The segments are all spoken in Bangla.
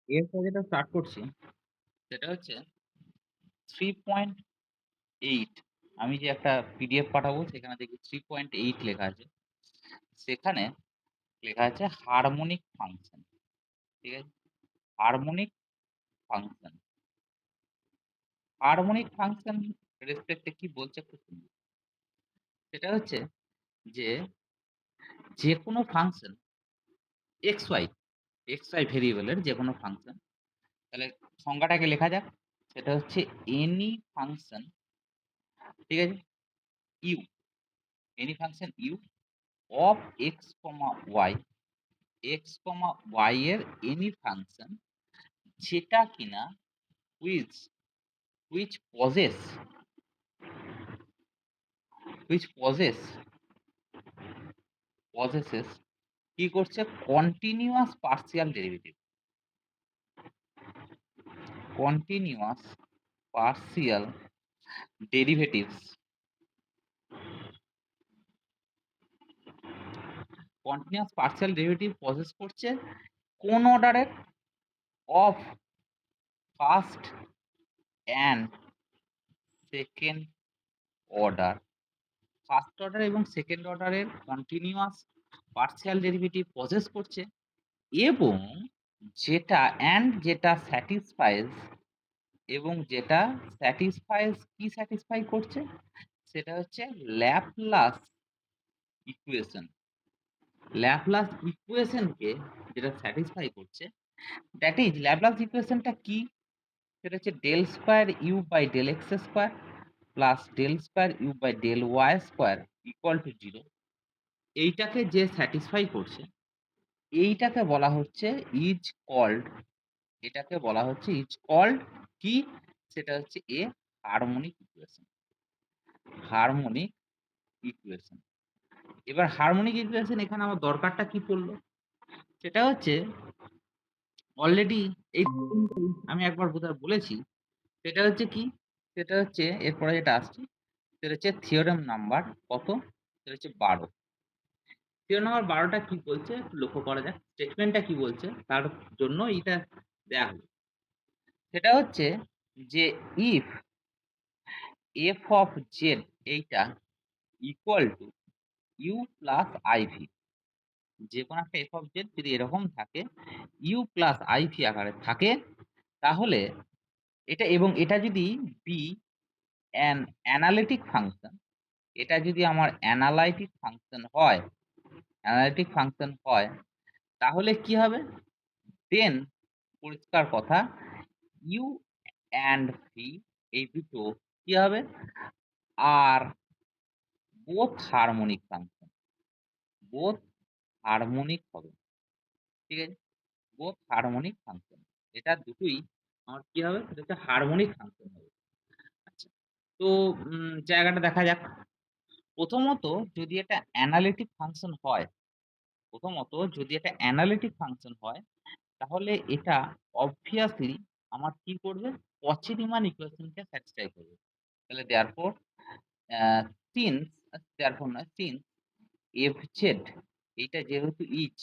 এরপর যেটা স্টার্ট করছি সেটা হচ্ছে 3.8। আমি যে একটা পিডিএফ পাঠাবো সেখানে দেখি 3.8 লেখা আছে। সেখানে লেখা আছে হারমোনিক ফাংশন। ঠিক আছে? Harmonic function. হারমোনিক ফাংশন রেসপেক্টে কি বলছে একটু শুনুন। সেটা হচ্ছে যে যেকোনো ফাংশন xy ভেরিয়েবলের যেকোনো ফাংশন, তাহলে সংজ্ঞাটাকে লেখা যাক। সেটা হচ্ছে এনি ফাংশন, ঠিক আছে? U, any function u of y এর এনি ফাংশন যেটা কিনা which which possess possesses কি করছে continuous partial derivative. Continuous partial derivatives, continuous partial derivative possess করছে কোন অর্ডারের? Of first and second order. First order এবং সেকেন্ড অর্ডারের কন্টিনিউয়াস পার্সিয়াল ডেরিভেটিভ পজেস করছে এবং যেটা স্যাটিসফাইজ কি স্যাটিসফাই করছে সেটা হচ্ছে ল্যাপলাস ইকুয়েশন। ল্যাপলাস ইকুয়েশনকে যেটা স্যাটিসফাই করছে, দ্যাট ইজ ল্যাপলাস ইকুয়েশনটা কি? সেটা হচ্ছে del square you by del x square plus del square you by del y square equal to 0। এইটাকে যে স্যাটিসফাই করছে এইটাকে বলা হচ্ছে ইজ কল্ড, এটাকে বলা হচ্ছে ইজ কল্ড কি? সেটা হচ্ছে এ হারমোনিক ইকুয়েশন। Harmonic equation. এবার হারমোনিক ইকুয়েশন এখানে আমার দরকারটা কি পড়লো? সেটা হচ্ছে অলরেডি এই আমি একবার বোধহয় বলেছি। সেটা হচ্ছে কি? সেটা হচ্ছে এরপরে যেটা আসছে সেটা হচ্ছে থিওরেম নাম্বার কত? সেটা হচ্ছে 12। থিওরেম নাম্বার 12টা কি বলছে একটু লক্ষ্য করা যাক। স্টেটমেন্টটা কি বলছে তার জন্য এটা দেয়া হলো। সেটা হচ্ছে যে ইফ এফ অফ জেড এইটা equal to u plus i v, যে কোনো একটা এফ অফ জেড যদি এরকম থাকে ইউ প্লাস আইভি আকারে থাকে, তাহলে এটা এবং এটা যদি বি অ্যান অ্যানালিটিক ফাংশন, এটা যদি আমার অ্যানালাইটিক ফাংশন হয় তাহলে কি হবে? দেন পরিষ্কার কথা ইউ অ্যান্ড ভি এই দুটো কি হবে? আর both harmonic function, both harmonic হবে। ঠিক আছে? বোথ হারমোনিক ফাংশন, এটা দুটোই আমার কি হবে? সেটা হচ্ছে হারমোনিক ফাংশন হবে। আচ্ছা, তো জায়গাটা দেখা যাক। প্রথমত যদি এটা অ্যানালিটিক ফাংশন হয়, তাহলে এটা অবভিয়াসলি আমার কি করবে? কচি রিমান ইকুয়েশনকে স্যাটিসফাই করবে। তাহলে দেয়ারফর সিন্স দেয়ারফর নয় সিন্স এফ জেড এইটা যেহেতু ইজ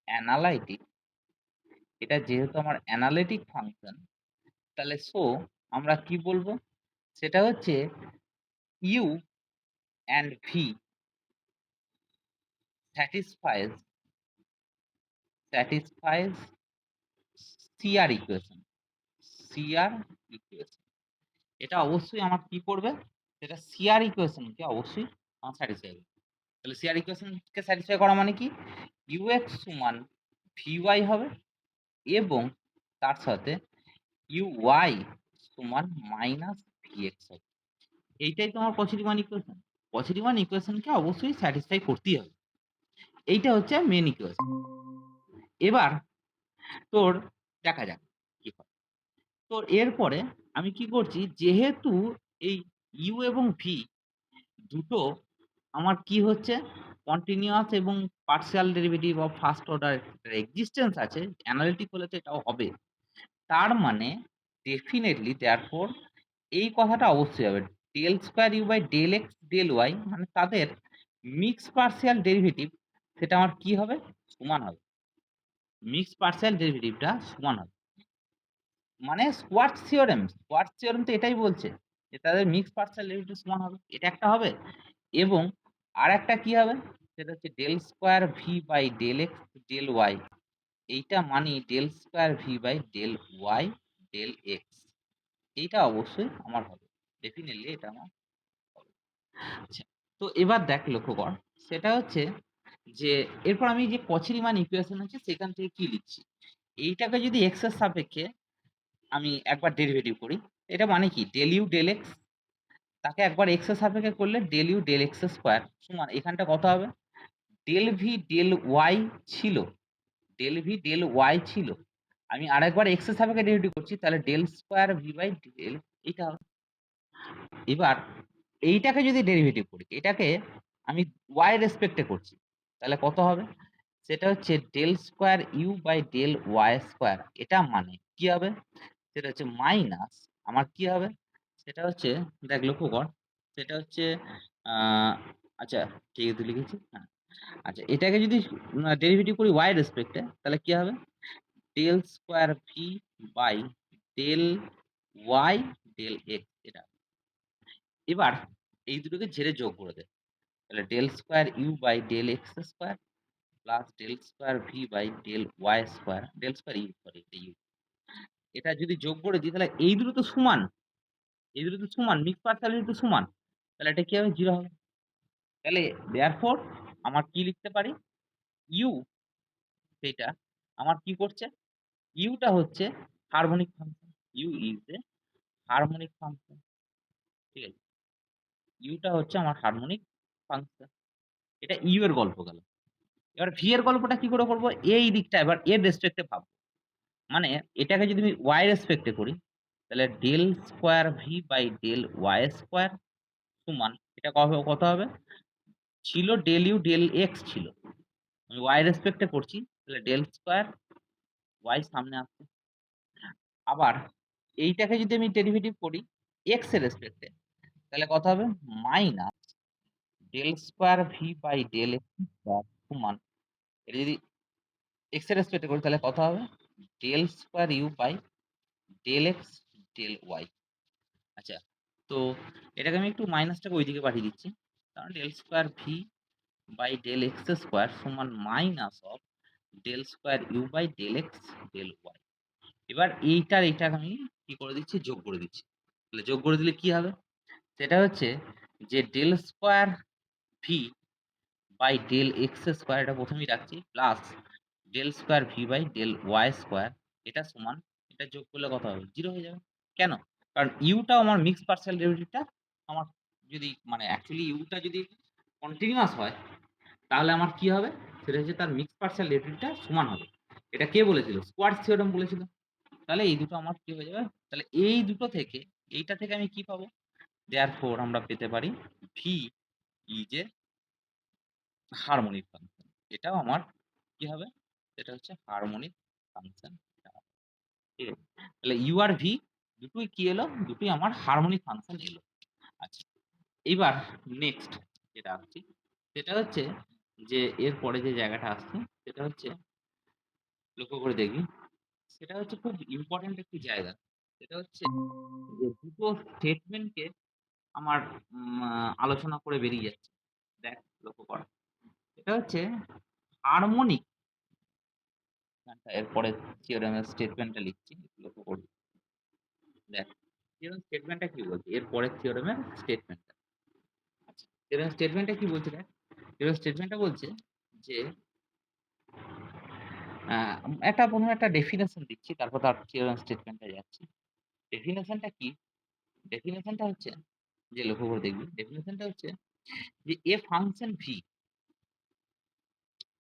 অ্যানালাইটিক, এটা যেহেতু আমার অ্যানালিটিক ফাংশন, তাহলে সো আমরা কি বলবো? সেটা হচ্ছে u and v satisfies CR equation. CR equation এটা অবশ্যই আমার কি করবে? সেটা CR ইকুয়েশনকে অবশ্যই আমার স্যাটিসফাই করবে। তাহলে CR ইকুয়েশনকে স্যাটিসফাই করা মানে কি? UX সমান VY হবে এবং তার সাথে UY সমান মাইনাস VX হবে। এইটাই তো আমার কচি রিমান ইকুয়েশন। কচি রিমান ইকুয়েশনকে অবশ্যই স্যাটিসফাই করতেই হবে। এইটা হচ্ছে মেন ইকুয়েশন। এবার তোর দেখা যাক কি হয়। তো এরপরে আমি কি করছি? যেহেতু এই ইউ এবং ভি দুটো আমার কি হচ্ছে? কন্টিনিউয়াস এবং partial derivative of first order existence আছে, অ্যানালিটিক হলে তো এটাও হবে। তার মানে ডেফিনেটলি দেয়ারফর এই কথাটা অবশ্যই হবে। Del square you by del x del y মানে তাদের মিক্স পার্সিয়াল ডেরিভেটিভ সেটা আমার কি হবে? সমান হবে। মিক্স পার্সিয়াল ডেরিভেটিভটা সমান হবে। মানে স্কোয়ার্টস থিওরেম তো এটাই বলছে যে তাদের মিক্সড পার্শিয়াল ডেরিভেটিভ সমান হবে। এটা একটা হবে এবং আরেকটা কি হবে? সেটা হচ্ছে del square V by del x del Y. এইটা মানি del square V by del Y del X. এইটা অবশ্যই আমার হবে। ডেফিনিটলি এটা আমার হবে। আচ্ছা, তো এবার দেখ লক্ষ্য কর। সেটা হচ্ছে যে এরপর আমি যে কচি রিমান ইকুয়েশন আছে সেখান থেকে কি লিখছি? এইটাকে যদি এক্স এর সাপেক্ষে আমি একবার ডেরিভেটিভ করি, এটা মানে কি? ডেল ইউ ডেল এক্স তাকে একবার এক্স এর সাপেক্ষে করলে del u del x square সমান এখানটা কত হবে? ডেল ভি ডেল ওয়াই ছিল, ডেল ভি ডেল ওয়াই ছিল। আমি আরেকবার এক্স এর সাপেক্ষে ডেরিভেটিভ করছি তাহলে del square V by del এইটা হবে। এবার এইটাকে যদি ডেরিভেটিভ করি, এটাকে আমি ওয়াই রেসপেক্টে করছি তাহলে কত হবে? সেটা হচ্ছে del square you by del y square. এটা মানে কি হবে? সেটা হচ্ছে মাইনাস আমার কি হবে? সেটা হচ্ছে দেখ লক্ষ্য কর। সেটা হচ্ছে আহ, আচ্ছা ঠিক আছে লিখেছি হ্যাঁ। আচ্ছা এটাকে যদি ডেরিভেটিভ করি ওয়াই রেসপেক্টে তাহলে কি হবে? Del square V by del Y del x এটা। এবার এই দুটোকে ঝেড়ে যোগ করে দে তাহলে del square you by del x square plus del square V by del y square del square u sorry u. এটা যদি যোগ করে দিই তাহলে এই দুটো তো সমান, এই দুটো তো সমান মিক্স পার্সেল তো সমান, তাহলে এটা কি হবে? জিরো হবে। তাহলে দেয়ারফর আমার কি লিখতে পারি? ইউ সেটা আমার কি করছে? ইউটা হচ্ছে harmonic function. U is a harmonic function. ঠিক আছে, ইউটা হচ্ছে আমার হারমোনিক ফাংশন। এটা ইউ এর গল্প গেল। এবার ভি এর গল্পটা কি করে করবো? এই দিকটা এবার এর রেসপেক্টে ভাববো। মানে এটাকে যদি আমি ওয়াই রেসপেক্টে করি তাহলে del square V by del y square সমান এটা কত হবে? ছিল ডেল ইউ ডেল এক্স ছিল, আমি ওয়াই রেসপেক্টে করছি তাহলে ডেল স্কোয়ার ওয়াই সামনে আসছে। আবার এইটাকে যদি আমি ডেরিভেটিভ করি এক্স এর রেসপেক্টে তাহলে কত হবে? Minus del square V by del x square সমান এটা যদি এক্স এর রেসপেক্টে করি তাহলে কত হবে? Del square you by del x del y. আচ্ছা, তো এটাকে আমি একটু মাইনাসটাকে ওইদিকে পাঠিয়ে দিচ্ছি। কারণ del square V by del x square সমান minus of del square you by del x del Y. এবার এইটা আমি কি করে দিচ্ছি? যোগ করে দিচ্ছি। তাহলে যোগ করে দিলে কি হবে? সেটা হচ্ছে যে del square V by del x square এটা প্রথমেই রাখছি plus del square V by del y square এটা সমান এটা যোগ করলে কত হবে? জিরো হয়ে যাবে। কেন? কারণ ইউটাও আমার মিক্সড পার্শিয়াল ডেরিভেটিভটা আমার যদি মানে অ্যাকচুয়ালি ইউটা যদি কন্টিনিউয়াস হয় তাহলে আমার কি হবে? সেটা হচ্ছে তার মিক্সড পার্শিয়াল ডেরিভেটিভটা সমান হবে। এটা কে বলেছিল? স্কোয়ার্টজ থিওরেম বলেছিল। তাহলে এই দুটো আমার কি হয়ে যাবে? তাহলে এই দুটো থেকে এইটা থেকে আমি কি পাবো? দেয়ারফোর আমরা পেতে পারি V is a harmonic function. এটাও আমার কি হবে? এটা হচ্ছে হারমোনিক ফাংশন। ঠিক আছে? তাহলে ইউ আর ভি দুটোই কি এলো? দুটোই আমার হারমোনিক ফাংশন এলো। আচ্ছা, এইবার নেক্সট যেটা আসছি সেটা হচ্ছে যে এরপরে যে জায়গাটা আসছে সেটা হচ্ছে লক্ষ্য করে দেখবি সেটা হচ্ছে খুব ইম্পর্টেন্ট একটি জায়গা। সেটা হচ্ছে যে দুটো স্টেটমেন্টকে আমার আলোচনা করে বেরিয়ে যাচ্ছে। দেখ লক্ষ্য কর। এটা হচ্ছে হারমোনিক এরপরে থিওরেমের স্টেটমেন্টটা লিখছি লক্ষ্য করবি। দেখ থিওরেম স্টেটমেন্টটা কি বলছে? এরপরে থিওরেমের স্টেটমেন্টটা। আচ্ছা, থিওরেম স্টেটমেন্টটা কি বলছে? দেখ থিওরেম স্টেটমেন্টটা বলছে যে আহ, একটা প্রথমে একটা ডেফিনেশন দিচ্ছি তারপর তার থিওরেম স্টেটমেন্টে যাচ্ছি। ডেফিনেশনটা কি? ডেফিনেশনটা হচ্ছে যে লক্ষ্য করে দেখবি ডেফিনেশনটা হচ্ছে যে এ ফাংশন ভি,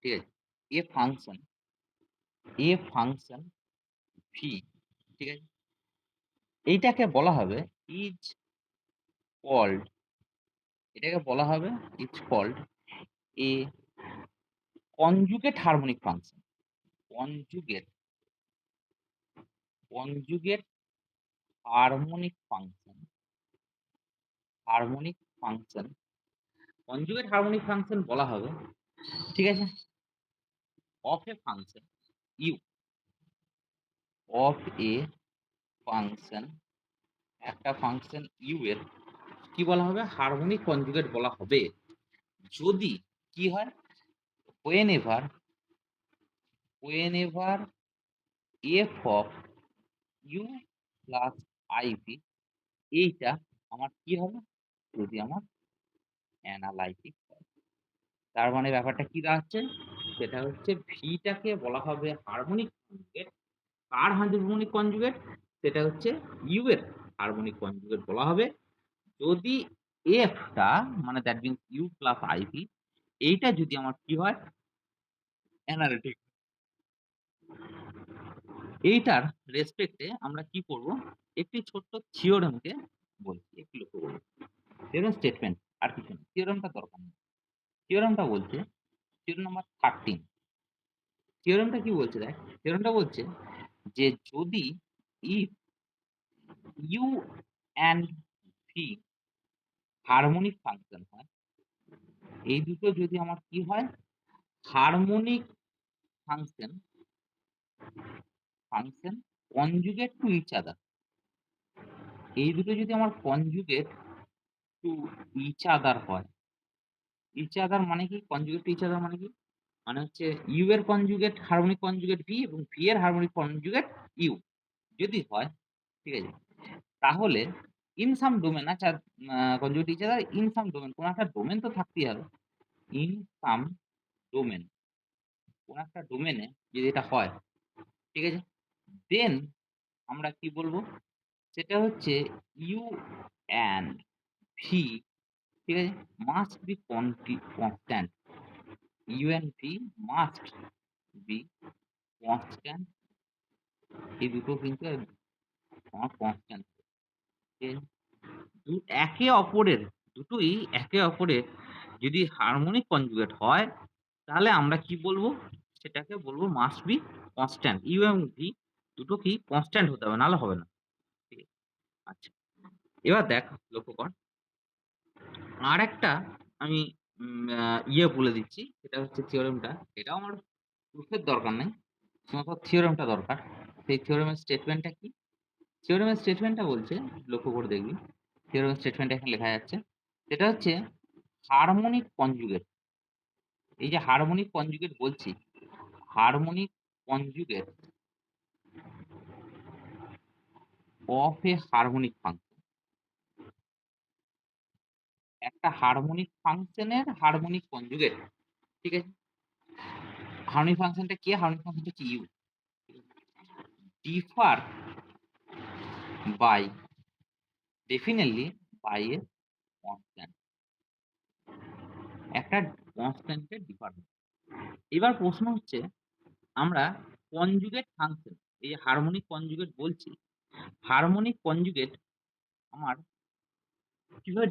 ঠিক আছে, এ ফাংশন ভি, ঠিক আছে, এইটাকে বলা হবে ইজ কল্ড, এটাকে বলা হবে is called a conjugate harmonic function. Conjugate conjugate harmonic function, harmonic function conjugate harmonic function বলা হবে, ঠিক আছে, of a function u, of a function, একটা ফাংশন ইউ এর কি বলা হবে? হারমোনিক কনজুগেট বলা হবে। যদি কি হয়? whenever whenever f of u plus iv এইটা আমার কি হবে? যদি আমার অ্যানালাইটিক হয়। তার মানে ব্যাপারটা কি দাঁড়াচ্ছে? সেটা হচ্ছে ভিটাকে বলা হবে হারমোনিক কনজুগেট। কার হারমোনিক কনজুগেট? সেটা হচ্ছে ইউ এর হারমোনিক কনজুগেট বলা হবে। যদি এফ টা মানে that means u plus i v এইটা যদি আমার কি হয়? অ্যানালিটিক। এইটার রেসপেক্টে আমরা কি করব? একটি ছোট্ট থিওরেমকে বলছি। একটু লক্ষ্য করুন। থিওরেম স্টেটমেন্ট আর কিছু না। থিওরেমটা দরকার নেই। থিওরেমটা বলছে, থিওরেম নাম্বার 13। থিওরেমটা কি বলছে দেখ? থিওরেমটা বলছে যে যদি if u and v harmonic function হয়, এই দুটো যদি আমার কি হয়? Harmonic function function conjugate to each other. এই দুটো যদি আমার কনজুগেট টু ইচ আদার হয়, ইচ আদার মানে কি? কনজুগেট টু ইচ আদার মানে কি? মানে হচ্ছে ইউ এর কনজুগেট হারমোনিক কনজুগেট ভি এবং ভি এর হারমোনিক কনজুগেট ইউ যদি হয়, ঠিক আছে? তাহলে ইন সাম ডোমেন আচ্ছা conjugate each other in some domain কোন একটা ডোমেন তো থাকতেই হবে। ইন সাম ডোমেন কোন একটা ডোমেনে যদি এটা হয়, ঠিক আছে? দেন আমরা কি বলবো? সেটা হচ্ছে ইউ অ্যান্ড ভি, ঠিক আছে? Must be constant. U and v must be constant. এই দুটো কিন্তু আমার কনস্ট্যান্ট। একে অপরের দুটোই একে অপরের যদি হারমোনিক কনজুগেট হয় তাহলে আমরা কি বলবো? সেটাকে বলবো মাস্ট বি কনস্ট্যান্ট। ইউ এবং ভি দুটো কি কনস্ট্যান্ট হতে হবে, নাহলে হবে না। ঠিক আছে? আচ্ছা, এবার দেখ, লক্ষ্য কর। আরেকটা আমি বলে দিচ্ছি, সেটা হচ্ছে থিওরেমটা। এটাও আমার প্রুফের দরকার নেই, শুধুমাত্র থিওরেমটা দরকার। সেই থিওরেমের স্টেটমেন্টটা কি? থিওরেমের স্টেটমেন্টটা বলছে, লক্ষ্য করে দেখবি। থিওরেমের স্টেটমেন্ট এখানে লেখা যাচ্ছে। সেটা হচ্ছে হারমোনিক কনজুগেট। এই যে হারমোনিক কনজুগেট বলছি, harmonic conjugate of a harmonic function. একটা হারমোনিক ফাংশনের হারমোনিক কনজুগেট, ঠিক আছে? হারমোনিক ফাংশনটা কি? হারমোনিক ফাংশনটা হচ্ছে u. Differ by definitely by a constant. একটা কনস্ট্যান্টের ডিফার। এবার প্রশ্ন হচ্ছে আমরা কনজুগেট ফাংশন, এই যে হারমোনিক কনজুগেট বলছি, হারমোনিক কনজুগেট আমার কিভাবে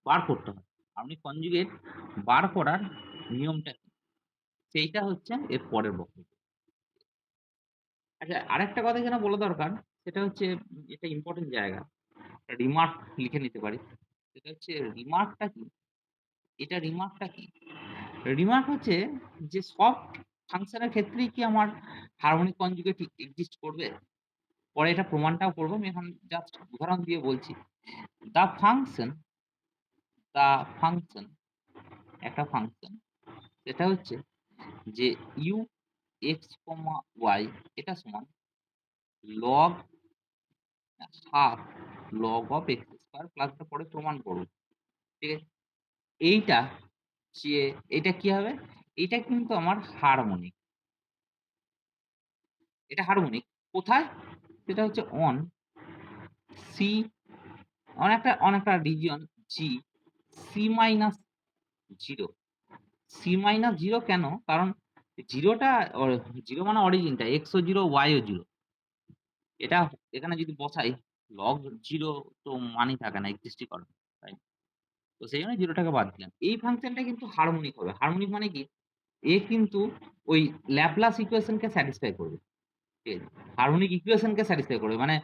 বার করতে হয়? হারমোনিক কনজুগেট বার করার নিয়মটা কি? সেইটা হচ্ছে এর পরের বক্তব্য। আচ্ছা, আরেকটা কথা এখানে বলা দরকার, সেটা হচ্ছে এটা ইম্পর্টেন্ট জায়গা। রিমার্ক লিখে নিতে পারি। সেটা হচ্ছে রিমার্কটা কি? এটা রিমার্কটা কি? রিমার্ক হচ্ছে যে সব ফাংশনের ক্ষেত্রেই কি আমার হারমোনিক কনজুগেট এক্সিস্ট করবে? পরে এটা প্রমাণটাও করব। আমি এখন জাস্ট উদাহরণ দিয়ে বলছি। দ্য ফাংশন দ্য ফাংশন একটা ফাংশন, সেটা হচ্ছে যে ইউ এক্স কমা ওয়াই এটা সমান log half log of x square plus পরে প্রমাণ করব। ঠিক আছে? এইটা যে এটা কি হবে? এটা কিন্তু আমার হারমোনিক। এটা হারমোনিক কোথায়? সেটা হচ্ছে অন সি, অনেকটা region G C minus 0। C minus 0 কেন? কারণ 0 টা 0 মানে অরিজিনটা x ও 0 y ও 0। এটা এখানে যদি বসাই log 0 তো মানেই থাকে না, এক্সিস্টই করে না। তাই না? তো সেইজন্য 0 টাকে বাদ দিলাম। এই ফাংশনটা কিন্তু হারমোনিক হবে। হারমোনিক মানে কি? এ কিন্তু ওই ল্যাপ্লাস ইকুয়েশনকে স্যাটিসফাই করবে। ঠিক আছে? হারমোনিক ইকুয়েশনকে স্যাটিসফাই করবে। মানে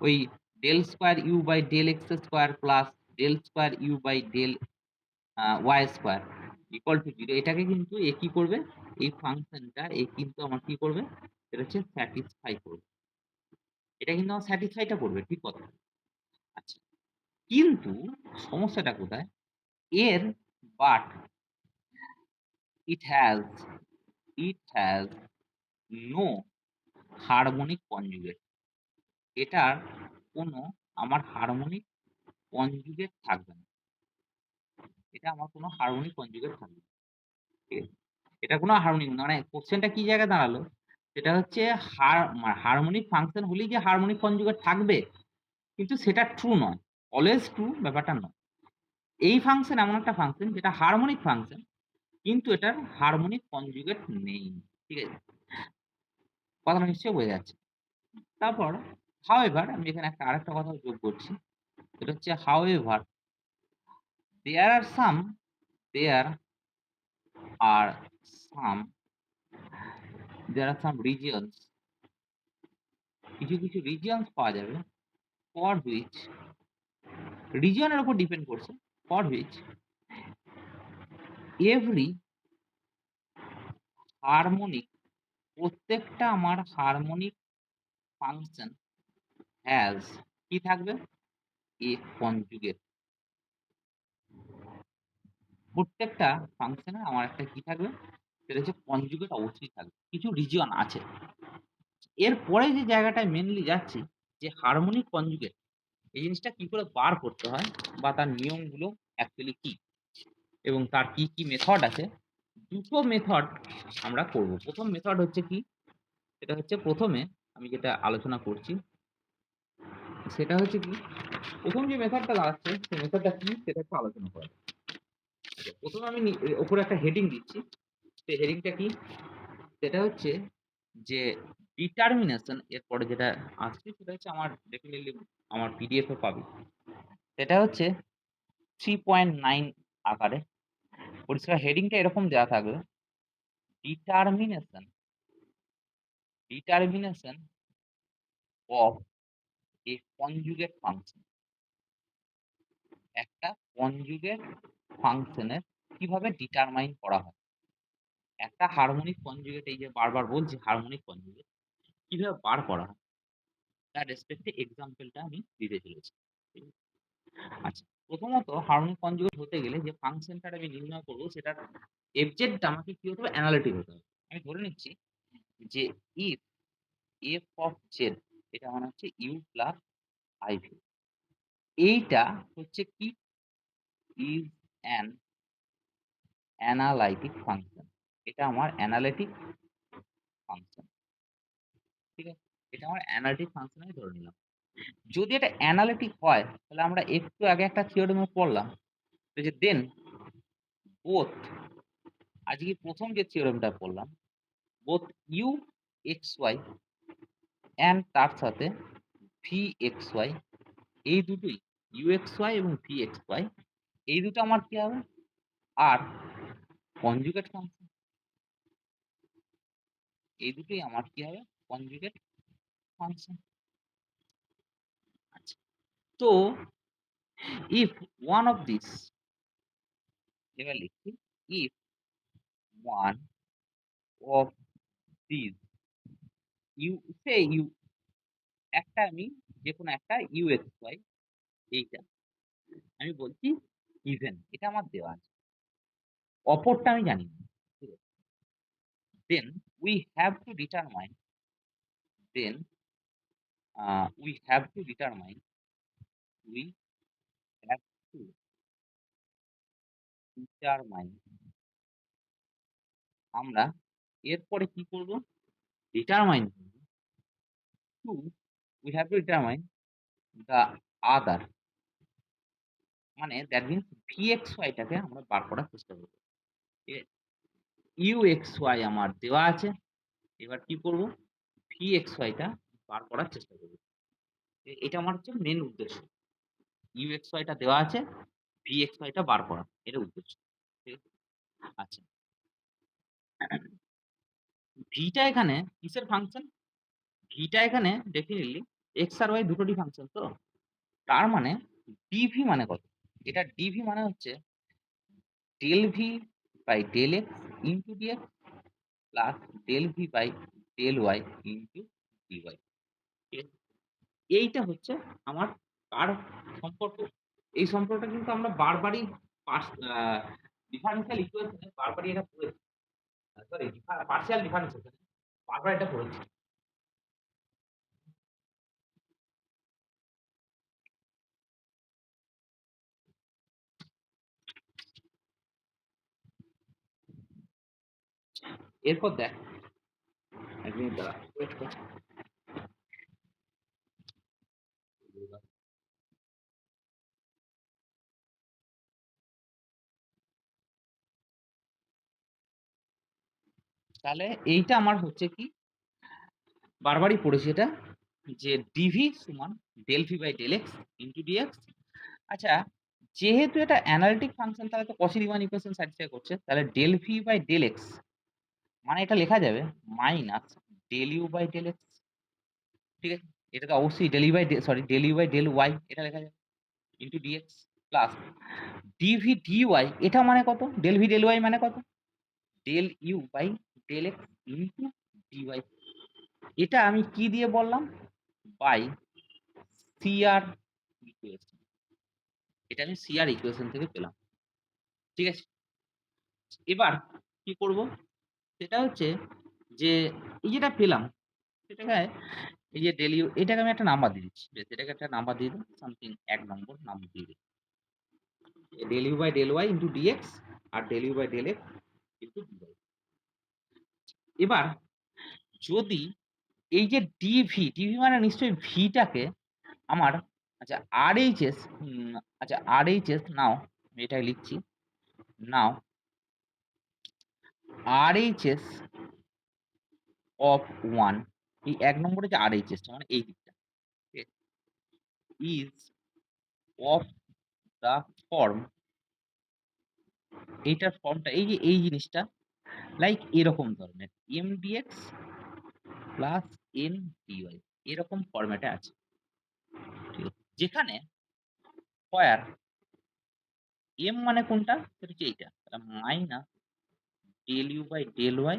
ওই del square you by del x square plus del square you by del y square equal to 0 এটাকে কিন্তু এ কি করবে? এই ফাংশনটা এ কিন্তু আমার কি করবে? এটা হচ্ছে স্যাটিসফাই করবে। এটা কিন্তু আমার স্যাটিসফাইটা করবে, ঠিক কথা। আচ্ছা, কিন্তু সমস্যাটা কোথায়? এর but it has it has no harmonic conjugate. এটার কোনো আমার হারমোনিক কনজুগেট থাকবে না। এটা আমার কোনো হারমোনিক কনজুগেট থাকবে না। ঠিক আছে? এটা কোনো হারমোনিক মানে কোয়েশ্চেনটা কি জায়গায় দাঁড়ালো? সেটা হচ্ছে হারমোনিক ফাংশন হলেই যে হারমোনিক কনজুগেট থাকবে, কিন্তু সেটা ট্রু নয়। অলওয়েজ ট্রু ব্যাপারটা নয়। এই ফাংশন এমন একটা ফাংশন যেটা হারমোনিক ফাংশন, কিন্তু এটার হারমোনিক কনজুগেট নেই। ঠিক আছে? কথাটা নিশ্চয়ই বোঝা যাচ্ছে। তারপর হাউএভার আমি এখানে আরেকটা কথা যোগ করছি। সেটা হচ্ছে হাউএভার দেয়ার আর সাম দেয়ার আর সাম দেয়ার আর সাম রিজিয়নস, কিছু রিজিয়নস পাওয়া যাবে ফর হুইচ রিজিয়নের উপর ডিপেন্ড করছে, ফর হুইচ এভরি হারমোনিক প্রত্যেকটা আমার হারমোনিক ফাংশন হ্যাজ কি থাকবে? এ কনজুগেট। প্রত্যেকটা ফাংশনে আমার একটা কি থাকবে? সেটা হচ্ছে কনজুগেট অবশ্যই থাকবে। কিছু রিজিয়ন আছে। এরপরে যে জায়গাটায় মেইনলি যাচ্ছি যে হারমোনিক কনজুগেট এই জিনিসটা কি করে বার করতে হয় বা তার নিয়মগুলো অ্যাকচুয়ালি কি? এবং তার কি মেথড আছে? দুটো মেথড আমরা করব। ১ম মেথড হচ্ছে কি? সেটা হচ্ছে ১ম এ আমি যেটা আলোচনা করছি সেটা হচ্ছে কি? ১ম যে মেথডটা দাঁড়াচ্ছে সেই মেথডটা কি? সেটা একটু আলোচনা করা যাক। আচ্ছা, ১ম এ আমি উপরে একটা হেডিং দিচ্ছি। সেই হেডিংটা কি? সেটা হচ্ছে যে ডিটারমিনেশন এরপরে যেটা আসছে সেটা হচ্ছে আমার ডেফিনিটলি আমার পিডিএফ এ পাবে। সেটা হচ্ছে 3.9 আকারে। পরিষ্কার হেডিংটা এরকম দেয়া থাকবে। Determination determination of A conjugate function. একটা কনজুগেট ফাংশনের কিভাবে ডিটারমাইন করা হয়। একটা হারমোনিক কনজুগেট এই যে বারবার বলছি হারমোনিক কনজুগেট কিভাবে বার করা হয় তার রেসপেক্টে এক্সাম্পলটা আমি দিতে চলেছি। ঠিক আছে? আচ্ছা, প্রথমত হারমোনিক কনজুগেট হতে গেলে যে ফাংশনটা আমি নির্ণয় করব সেটার এফজেডটা আমাকে কি হতে হবে? অ্যানালিটিক হতে হবে। আমি ধরে নিচ্ছি যে ইফ এফ অফ জেড এটা মানে হচ্ছে ইউ প্লাস আইভি। এইটা হচ্ছে কি? Is an analytic function. এটা আমার অ্যানালিটিক ফাংশন। ঠিক আছে? এটা আমার অ্যানালিটিক ফাংশন আমি ধরে নিলাম। যদি এটা অ্যানালিটিক হয় তাহলে আমরা একটু আগে একটা থিওরেমে পড়লাম যে দেন বোথ আজকে ১ম যে থিওরেমটা পড়লাম both u x y and তার সাথে ভি এক্স ওয়াই এই দুটোই ইউ এক্স ওয়াই এবং ভি এক্স ওয়াই এই দুটো আমার কি হবে? আর কনজুগেট ফাংশন। এই দুটোই আমার কি হবে? Conjugate function. আচ্ছা, তো ইফ ওয়ান অফ দিস এবার লিখছি if one of this u say u একটা আমি যেকোনো একটা ইউ এক্স ওয়াই এইটা আমি বলছি গিভেন এটা আমার দেওয়া আছে। অপরটা আমি জানি না। ঠিক আছে? Then we have to determine then we have to determine we have to determine আমরা এরপরে কি করব? Determine to we have to determine the other মানে দ্যাট মিনস Vxy টাকে আমরা বার করার চেষ্টা করব। ঠিক আছে? Uxy আমার দেওয়া আছে। এবার কি করব? Vxy টা বার করার চেষ্টা করব। এটা আমার হচ্ছে মেইন উদ্দেশ্য। Uxy টা দেওয়া আছে, Vxy টা বার করা। এটা উদ্দেশ্য। ঠিক আছে? আচ্ছা। V টা এখানে কিসের ফাংশন? V টা এখানে ডেফিনিটলি x আর y দুটোরই ফাংশন তো। তার মানে dv মানে কত? এটা dv মানে হচ্ছে del v by del x into dx plus del v by del y into dy। ঠিক আছে? এইটা হচ্ছে আমার কার সম্পর্ক। এই সম্পর্কটা কিন্তু আমরা বারবারই পার্স আ ডিফারেনশিয়াল ইকুয়েশন এ বারবারই এটা পড়েছি। সরি পার্শিয়াল ডিফারেন্সিয়েশন এ বারবার এটা পড়েছি। এরপর দেখ ১ মিনিট দাঁড়া, ওয়েট কর। তাহলে এইটা আমার হচ্ছে কি বারবারই পড়েছি এটা যে ডিভি সমান del v by del x into dx. আচ্ছা, যেহেতু এটা অ্যানালিটিক ফাংশন তাহলে তো কসি রিমান ইকুয়েশন স্যাটিসফাই করছে। তাহলে del v by del x মানে এটা লেখা যাবে minus del you by del x. ঠিক আছে? এটা তো অবশ্যই del you by del you by del y এটা লেখা যাবে into dx plus dv dy এটা মানে কত? ডেল ভি ডেল ওয়াই মানে কত? Del you by del x into dy. এটা আমি কি দিয়ে বললাম? By CR equation. এটা আমি সিআর ইকুয়েশন থেকে পেলাম। ঠিক আছে? এবার কি করব? সেটা হচ্ছে যে এই যেটা পেলাম সেটাকে এই যে ডেল ইউ এটাকে আমি একটা নাম্বার দিয়ে দিচ্ছি। বেশ এটাকে একটা নাম্বার দিয়ে দিই। সামথিং ১ নম্বর নাম্বার দিয়ে দিই। Del you by del y into dx আর del you by del x into dy. এবার যদি এই যে ডিভি মানে নিশ্চয়ই ভিটাকে আমার আচ্ছা আরএইচএস আচ্ছা আরএইচএস নাও আমি এটাই লিখছি। নাও আরএইচএস অফ 1 এই ১ নম্বরে যে আরএইচএস টা মানে এই দিকটা ইজ অফ দ্য ফর্ম এইটার ফর্মটা এই যে এই জিনিসটা লাইক এরকম ধরনের এমডিএক্স প্লাস এনডিওয়াই এরকম ফরম্যাটে আছে। ঠিক আছে? যেখানে স্কয়ার এম মানে কোনটা? সেটা হচ্ছে এইটা। তাহলে minus del you by del Y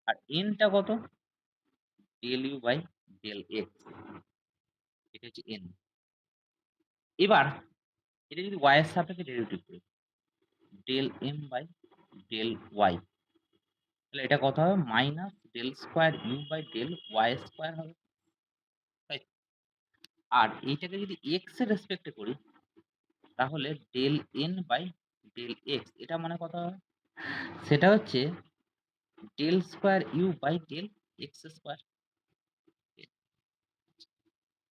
আর এনটা কত? Del you by del x. এটা হচ্ছে এন। এবার এটা যদি ওয়াই এর সাপেক্ষে ডেরিভেটিভ করি del M by del y তাহলে এটা কত হবে? Minus del square you by del Y square হবে। তাই তো? আর এইটাকে যদি এক্স এর রেসপেক্টে করি তাহলে del N by del x এটা মানে কত হবে? সেটা হচ্ছে del square you by del x square.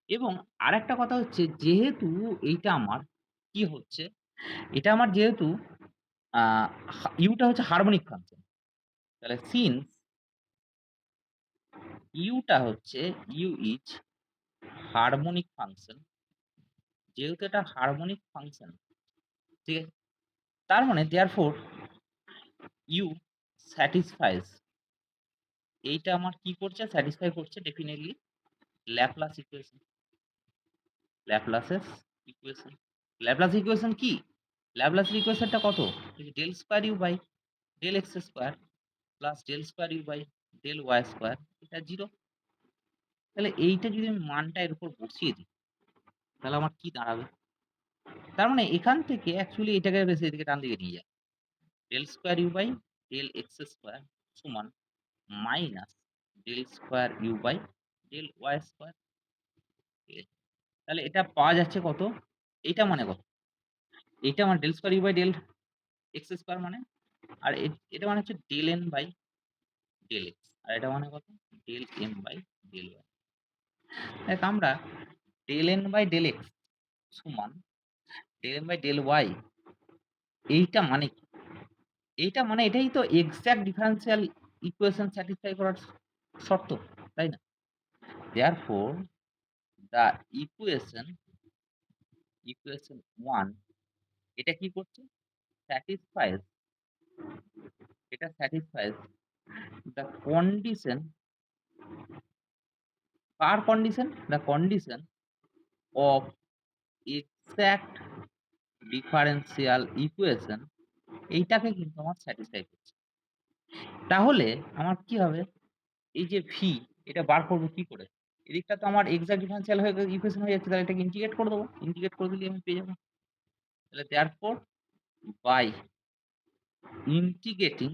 এবং আরেকটা কথা হচ্ছে যেহেতু এইটা আমার কি হচ্ছে? এটা আমার যেহেতু আ ইউটা হচ্ছে হারমোনিক ফাংশন। তাহলে সিন্স ইউটা হচ্ছে ইউ ইজ হারমোনিক ফাংশন। যেহেতু এটা হারমোনিক ফাংশন, ঠিক আছে? তার মানে therefore ইউ স্যাটিসফাইস এইটা আমার কি করছে? স্যাটিসফাই করছে definitely Laplace equation. Laplace's equation. Laplace equation কি? ল্যাপ্লাসের ইকুয়েশনটা কত? এই যে del square you by del x square plus del square you by del Y square এটা 0। তাহলে এইটা যদি আমি মানটা এর উপর বসিয়ে দিই তাহলে আমার কি দাঁড়াবে? তার মানে এখান থেকে অ্যাকচুয়ালি এটাকে বেশি এদিকে টান দিকে নিয়ে যায়। Del square you by del x square সমান minus del square you by del Y square. ঠিক আছে? তাহলে এটা পাওয়া যাচ্ছে কত? এইটা মানে কত? এইটা মানে del square you by del x square মানে আর এটা মানে হচ্ছে del N by del X আর এটা মানে কত? Del M by del Y. দেখ আমরা del N by del X সমান del M by del Y এইটা মানে কি? এইটা মানে এটাই তো এক্সাক্ট ডিফারেনশিয়াল ইকুয়েশন স্যাটিসফাই করার শর্ত, তাই না? Therefore the ইকুয়েশন 1 এটা কি করছে? স্যাটিসফাইস এটা স্যাটিসফাইস the condition car condition? The condition of exact differential equation এইটাকে কিন্তু আমার স্যাটিসফাই করছে। তাহলে আমার কি হবে? এই যে ভি এটা বার করব কি করে? এদিকটা তো আমার এক্সাক্ট ডিফারেনশিয়াল হয়ে ইকুয়েশন হয়ে যাচ্ছে, তাহলে এটাকে ইন্টিগ্রেট করে দেবো। ইন্টিগ্রেট করে দিলেই আমি পেয়ে যাবো। তাহলে therefore by integrating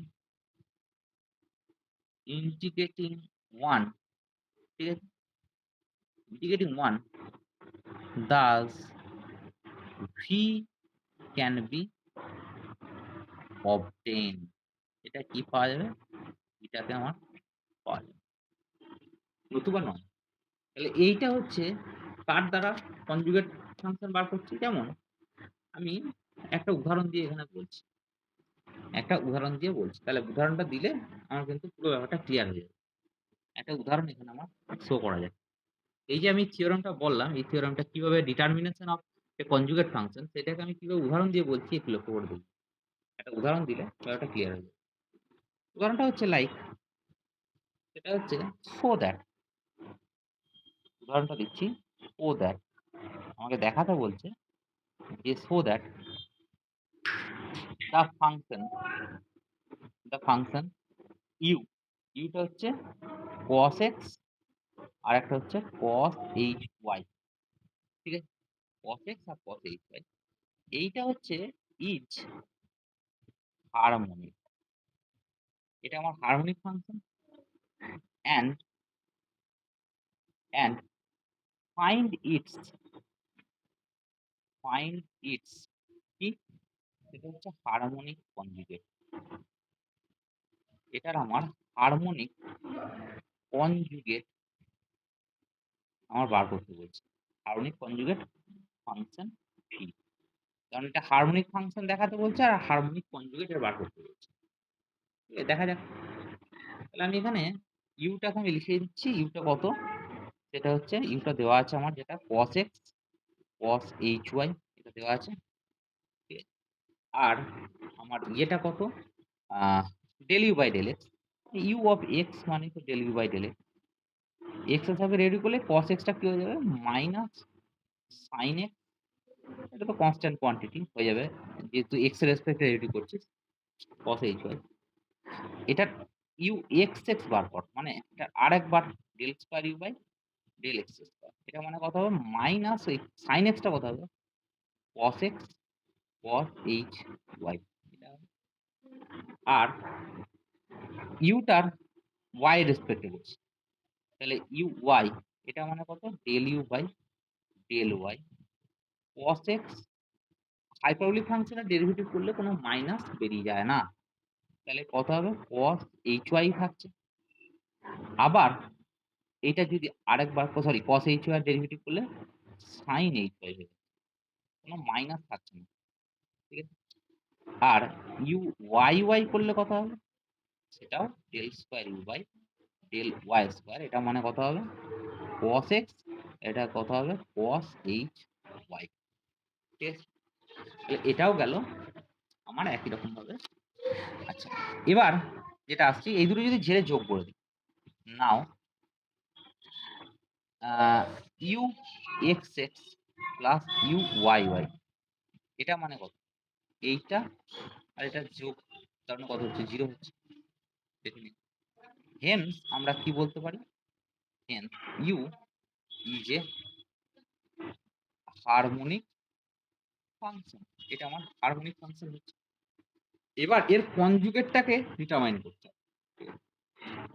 1, ঠিক আছে? integrating 1 thus v can be obtained। এটা কি পাওয়া যাবে? এটাকে আমার পাওয়া যাবে, নতুবা নয়। তাহলে এইটা হচ্ছে কার দ্বারা কনজুগেট ফাংশন বার করছি। যেমন আমি একটা উদাহরণ দিয়ে এখানে বলছি, তাহলে উদাহরণটা দিলে আমার কিন্তু পুরো ব্যাপারটা ক্লিয়ার হয়ে যাবে। একটা উদাহরণ এখানে আমার শো করা যায়। এই যে আমি থিওরেমটা বললাম, এই থিওরেমটা কিভাবে determination of A conjugate function, সেটাকে আমি কিভাবে উদাহরণ দিয়ে বলছি একটু লক্ষ্য করে দেখুন। একটা উদাহরণ দিলে ব্যাপারটা ক্লিয়ার হয়ে যাবে। উদাহরণটা হচ্ছে সেটা হচ্ছে সো দ্যাট, উদাহরণটা দিচ্ছি সো দ্যাট, আমাকে দেখাতে বলছে যে so that the function u, ইউটা হচ্ছে cos x আর একটা হচ্ছে cos hy, ঠিক আছে? cos x আর cos hy, এইটা হচ্ছে ইজ হারমোনিক। এটা আমার harmonic function. and and find its কি, সেটা হচ্ছে হারমোনিক কনজুগেট। এটার আমার হারমোনিক কনজুগেট আমার বার করতে বলছে, হারমোনিক কনজুগেট ফাংশন ভি। কারণ এটা হারমোনিক ফাংশন দেখাতে বলছে আর হারমোনিক কনজুগেট এর বার করতে বলছে। ঠিক আছে, দেখা যাক। তাহলে আমি এখানে ইউটাকে আমি লিখে দিচ্ছি। ইউটা কত? সেটা হচ্ছে ইউটা দেওয়া আছে আমার, যেটা cos x cos hy, এটা দেওয়া আছে। ঠিক আছে? আর আমার ইয়েটা কত? Del you by del x. U of x মানে তো del you by del x. X এর সাথে রেডি করলে cos x টা কি হয়ে যাবে? Minus sine x. এটা তো কনস্ট্যান্ট কোয়ান্টিটি হয়ে যাবে, যেহেতু এক্স এর রেসপেক্টে রেডি করছিস। cos hy, এটা ইউ এক্স এক্স বার কর, মানে এটা আরেকবার del square you by del x square. এটা মানে কত হবে? মাইনাস এই সাইন এক্সটা কত হবে? cos x cos hy, এটা হবে। আর ইউটার ওয়াই রেসপেক্টে করছি, তাহলে ইউ ওয়াই, এটা মানে কত? Del you by del y. cos x hyperbolic ফাংশনের ডেরিভেটিভ করলে কোনো মাইনাস বেরিয়ে যায় না, তাহলে কত হবে? cos hy থাকছে। আবার এটা যদি আরেকবার সরি cos hy এর ডেরিভেটিভ করলে sin hy হয়ে যাবে, কোনো মাইনাস থাকছে না। ঠিক আছে? আর ইউ ওয়াই ওয়াই করলে কত হবে? সেটাও del square you by del Y square. এটা মানে কত হবে? cos x, এটা কত হবে? cos hy। ঠিক আছে? তাহলে এটাও গেল আমার একই রকম ভাবে। আচ্ছা, এবার যেটা আসছি, এই দুটো যদি ঝেড়ে যোগ করে দিই, now u x x plus u y y, এটা মানে কত? এইটা আর এটা যোগ, তার মানে কত হচ্ছে? 0 হচ্ছে। দেখে নিন। হেন্স আমরা কি বলতে পারি? Hence u is a harmonic function. এটা আমার হারমোনিক ফাংশন হচ্ছে। এবার এর কনজুগেটটাকে ডিটারমাইন করতে হবে।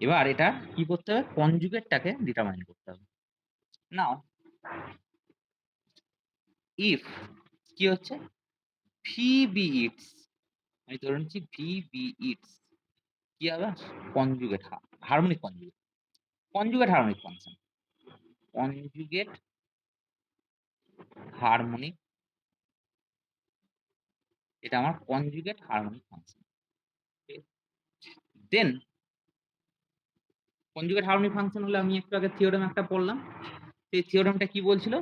এবার এটা কি করতে হবে? কনজুগেটটাকে ডিটারমাইন করতে হবে। নাও ইফ কি হচ্ছে? ভি বি ইটস, আমি ধরে নিচ্ছি ভি বি ইটস কি হবে? Conjugate, harmonic conjugate, conjugate harmonic function, conjugate harmonic, এটা আমার কনজুগেট হারমোনিক ফাংশন। দেন কনজুগেট হারমোনিক ফাংশন হলে আমি একটু আগে থিওরেম একটা পড়লাম, সেই থিওরেমটা কি বলছিল?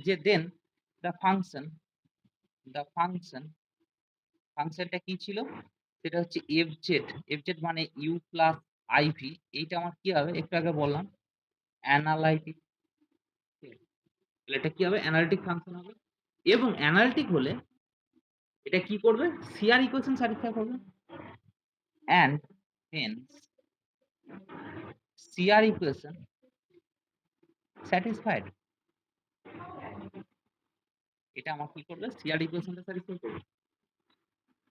যে দেন দ্য ফাংশন, ফাংশনটা কি ছিল? সেটা হচ্ছে এফ জেড। এফ জেড মানে ইউ প্লাস আইভি। এইটা আমার কি হবে? একটু আগে বললাম অ্যানালাইটিক। তাহলে এটা কি হবে? অ্যানালিটিক ফাংশন হবে। এবং অ্যানালিটিক হলে এটা কি করবে? সিআর ইকুয়েশন স্যাটিসফাই করবে। And hence CR equation satisfied. এটা আমার কি করবে? CR ইকুয়েশনটা স্যাটিসফাই করবে।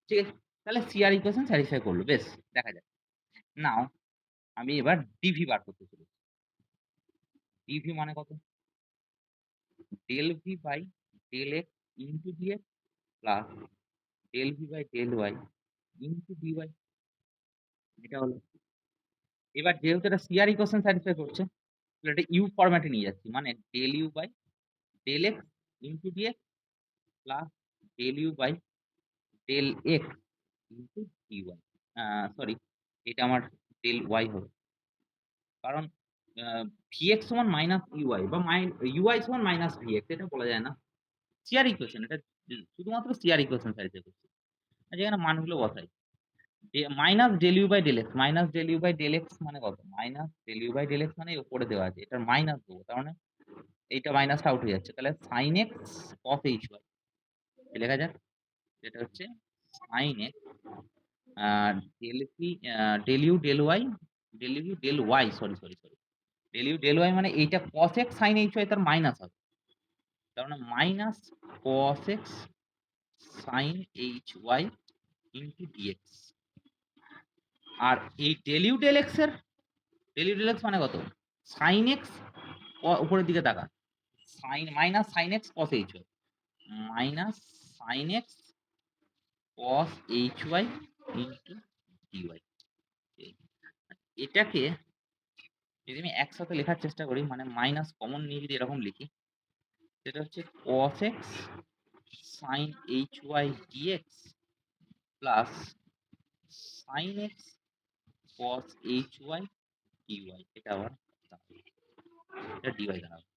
ঠিক আছে? তাহলে CR ইকুয়েশন স্যাটিসফাই করল। বেশ, দেখা যাক। নাও আমি এবার ডিভি বার করতে চলেছি। ডিভি মানে কত? Del v by del x into dx plus del v by del y into dy. এটা হলো। এবার যেহেতু এটা CR ইকুয়েশন স্যাটিসফাই করছে, তাহলে এটা ইউ ফরম্যাটে নিয়ে যাচ্ছি। মানে del you by del x into dx plus del you by del x into dy. Sorry, এটা আমার ডেল ওয়াই হবে। কারণ Vx সমান মাইনাস ইউআই বা ইউআই সমান মাইনাস Vx, এটা বলা যায় না। CR ইকুয়েশন এটা শুধুমাত্র CR ইকুয়েশন স্যাটিসফাই করছে। আর যেখানে মানগুলো বসাই। Minus del you by del x, minus del you by del x মানে কত? Minus del you by del x মানে উপরে দেওয়া আছে। এটার মাইনাস দেবো। তার মানে এইটা মাইনাসটা আউট হয়ে যাচ্ছে। তাহলে sin x cos hy লেখা যাক। যেটা হচ্ছে sin x আ del v del u del Y, del u del y, sorry. Del u del y মানে এইটা cos x sin hy তার মাইনাস হবে। তার মানে minus cos x sin hy into dx। আর এই ডেল ইউ ডেল এক্স এর ডেল ইউ ডেল এক্স মানে কত? sin x উপরের দিকে তাকান। Minus sin x cos hy minus sin x cos hy into dy। এটাকে যদি আমি একসাথে লেখার চেষ্টা করি, মানে মাইনাস কমন নিয়ে যদি এরকম লিখি, সেটা হচ্ছে cos x sin hy dx plus sin x cos hy dy। এটা আবার এটা dy দাঁড়াবে।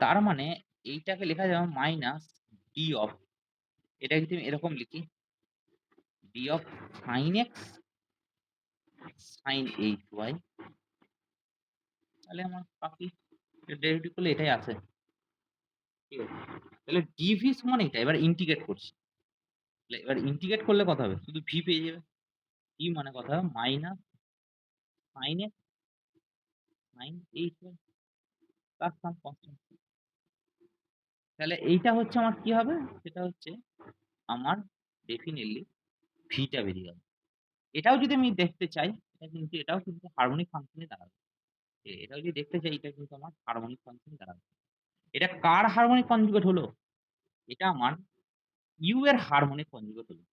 তার মানে এইটাকে লেখা যাবে মাইনাস ডি অফ, এটা যদি আমি এরকম লিখি, D of sin x sin hy, তাহলে আমার বাকি ডেরিভেটিভ করলে এটাই আছে। ঠিক আছে? তাহলে ডিভি সমান এটা। এবার ইন্টিগ্রেট করছি। তাহলে এবার ইন্টিগ্রেট করলে কত হবে? শুধু ভি পেয়ে যাবে। ভি মানে কত হবে? Minus sin x sin hy plus some constant. তাহলে এইটা হচ্ছে আমার কি হবে? সেটা হচ্ছে আমার ডেফিনিটলি ভিটা বেরিয়ে গেল। এটাও যদি আমি দেখতে চাই, এটাও কিন্তু হারমোনিক ফাংশনই দাঁড়াবে। এটাও যদি দেখতে চাই, এটা কিন্তু আমার হারমোনিক ফাংশনই দাঁড়াবে। এটা কার হারমোনিক কনজুগেট হলো? এটা আমার ইউ এর হারমোনিক কনজুগেট হলো।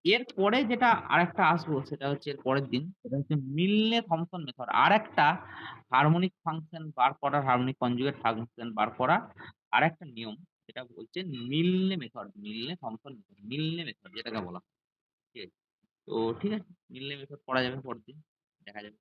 এরপরে যেটা আরেকটা আসবো, সেটা হচ্ছে এর পরের দিন। সেটা হচ্ছে মিলনে থমসন মেথড। আরেকটা হারমোনিক ফাংশন বার করার, হারমোনিক কনজুগেট ফাংশন বার করার আরেকটা নিয়ম, সেটা হচ্ছে মিলনে মেথড, মিলনে থমসন মেথড, মিলনে মেথড যেটাকে বলা হয়। ঠিক আছে? তো ঠিক আছে, মিলনে মেথড পড়া যাবে পরের দিন। দেখা যাবে।